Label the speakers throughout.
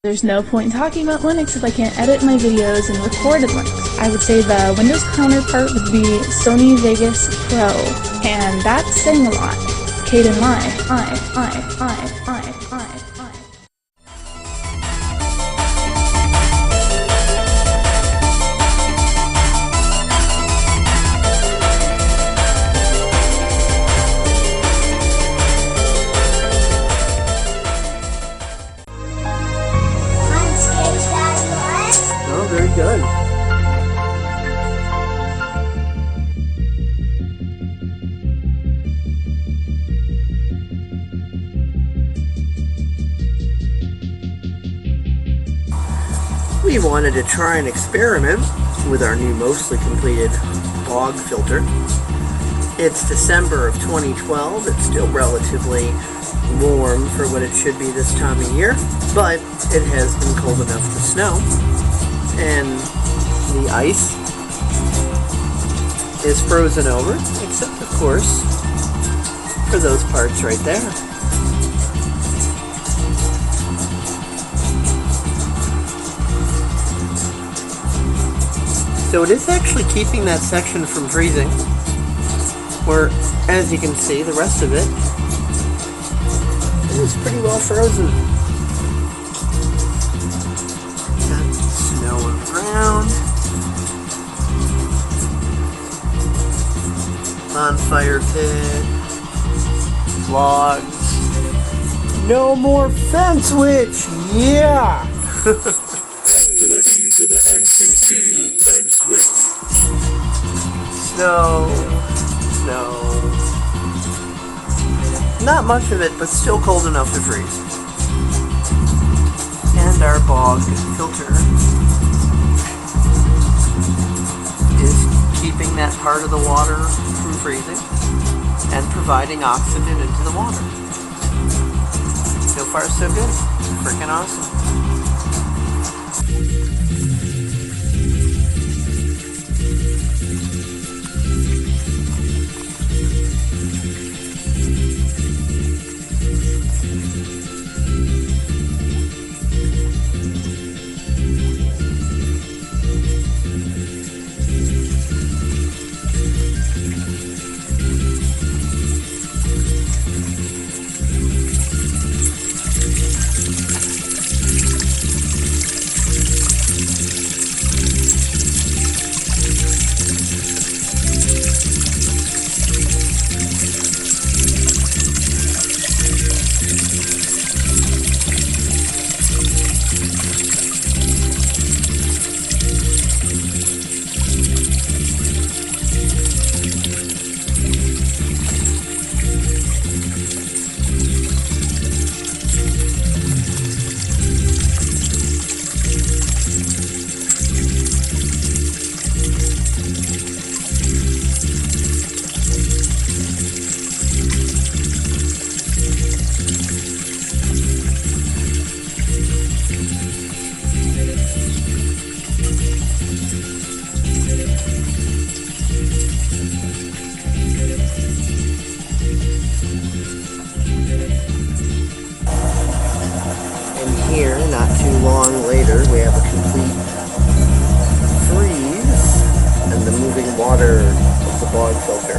Speaker 1: There's no point in talking about Linux if I can't edit my videos and record in Linux. I would say the Windows counterpart would be Sony Vegas Pro, and that's saying a lot. Caden Live, I.
Speaker 2: Oh, very good. We wanted to try an experiment with our new mostly completed Bog filter. It's December of 2012. It's still relatively warm for what it should be this time of year, but it has been cold enough to snow, and the ice is frozen over, except of course for those parts right there. So it is actually keeping that section from freezing, where, as you can see, the rest of it is pretty well frozen. Got snow on the ground. Bonfire pit. Logs. No more fence witch! Yeah! Snow. Not much of it, but still cold enough to freeze. And our Bog filter is keeping that part of the water from freezing and providing oxygen into the water. So far, so good. Freaking awesome. Here, not too long later, we have a complete freeze and the moving water of the Bog filter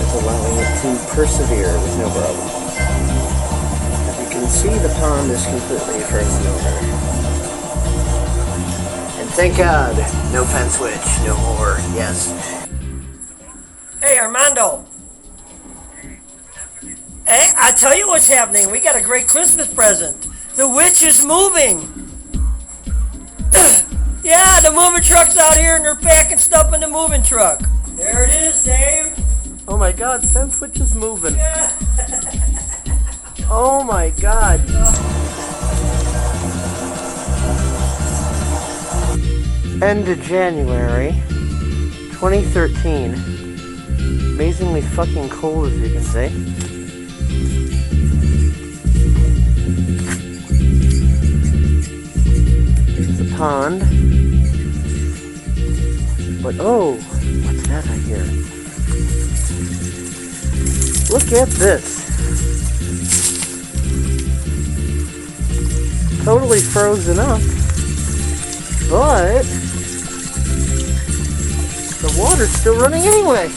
Speaker 2: is allowing it to persevere with no problem. As you can see, the pond is completely frozen over. And thank God, no fence witch, no more, yes.
Speaker 3: Hey, Armando. Hey, I tell you what's happening. We got a great Christmas present. The witch is moving. Yeah, the moving truck's out here and they're packing stuff in the moving truck. There it is, Dave.
Speaker 2: Oh my God, fence witch is moving.
Speaker 3: Yeah.
Speaker 2: Oh my God. End of January 2013. Amazingly fucking cold, as you can see. Here's the pond. But oh, what's that I hear? Look at this. totally frozen up, but the water's still running anyway.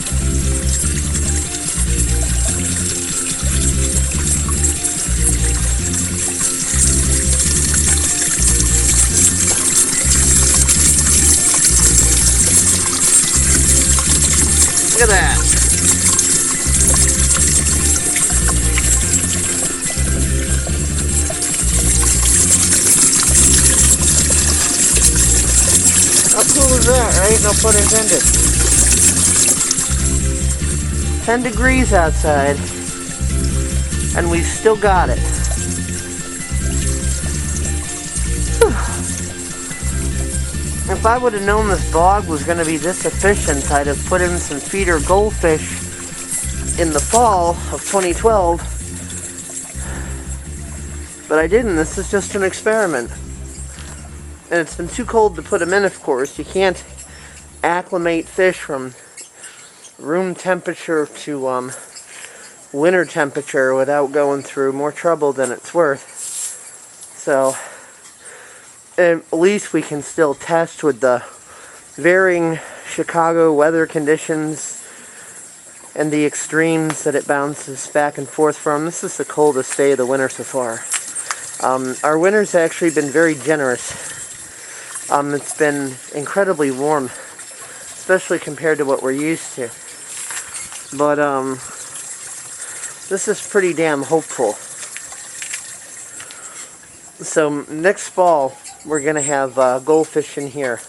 Speaker 2: Look at that. How cool is that, right? No pun intended. 10 degrees outside, and we've still got it. If I would have known this bog was going to be this efficient, I'd have put in some feeder goldfish in the fall of 2012. But I didn't. This is just an experiment. And it's been too cold to put them in, of course. You can't acclimate fish from room temperature to winter temperature without going through more trouble than it's worth. So at least we can still test with the varying Chicago weather conditions and the extremes that it bounces back and forth from. This is the coldest day of the winter so far. Our winter's actually been very generous. It's been incredibly warm, especially compared to what we're used to. But this is pretty damn hopeful. So next fall, we're going to have goldfish in here.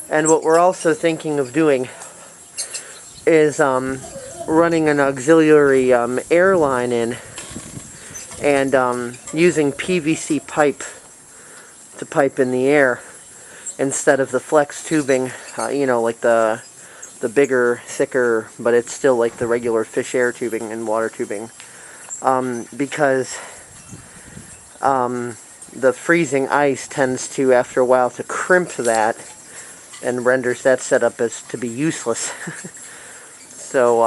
Speaker 2: And what we're also thinking of doing is running an auxiliary airline in and using PVC pipe to pipe in the air instead of the flex tubing, you know, like the bigger, thicker, but it's still like the regular fish air tubing and water tubing, because the freezing ice tends to, after a while, to crimp that and renders that setup as to be useless. So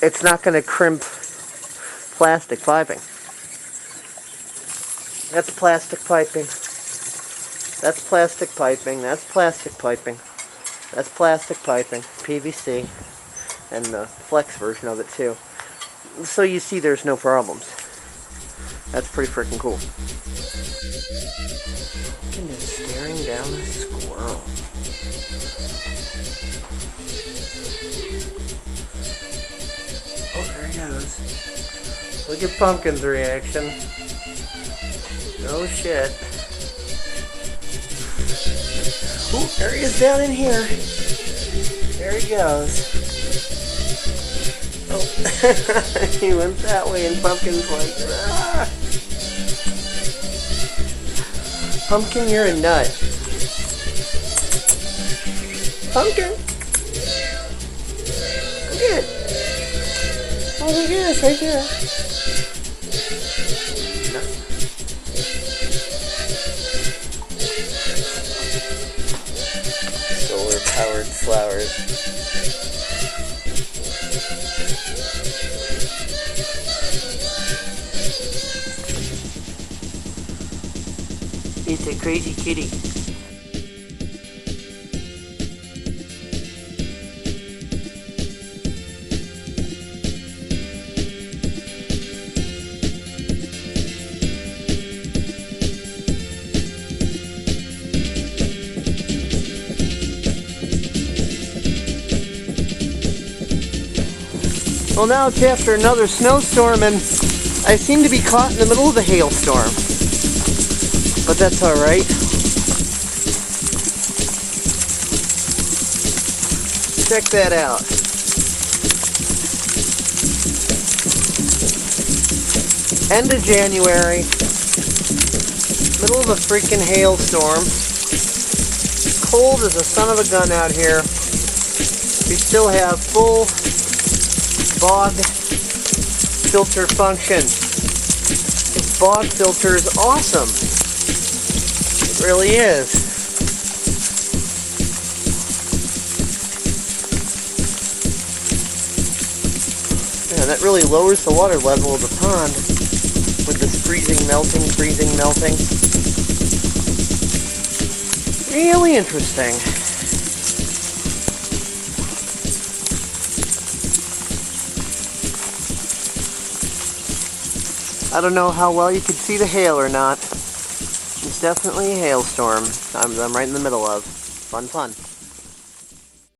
Speaker 2: it's not going to crimp plastic piping. That's plastic piping. That's plastic piping. That's plastic piping. That's plastic piping. PVC. And the flex version of it too. So you see there's no problems. That's pretty freaking cool. Look at it staring down a squirrel. Oh, there he goes. Look at Pumpkin's reaction. No shit. Ooh, there he is down in here. There he goes. Oh, he went that way and Pumpkin's like, ah. Pumpkin, you're a nut. Pumpkin! Look at it. Oh, look at this right there. Solar-powered flowers. It's a crazy kitty. Well, now it's after another snowstorm and I seem to be caught in the middle of a hailstorm. But that's alright. Check that out. End of January. Middle of a freaking hailstorm. Cold as a son of a gun out here. We still have full bog filter function. This bog filter is awesome. It really is. Yeah, that really lowers the water level of the pond with this freezing melting, freezing, melting. Really interesting. I don't know how well you could see the hail or not. It's definitely a hailstorm I'm right in the middle of. Fun, fun.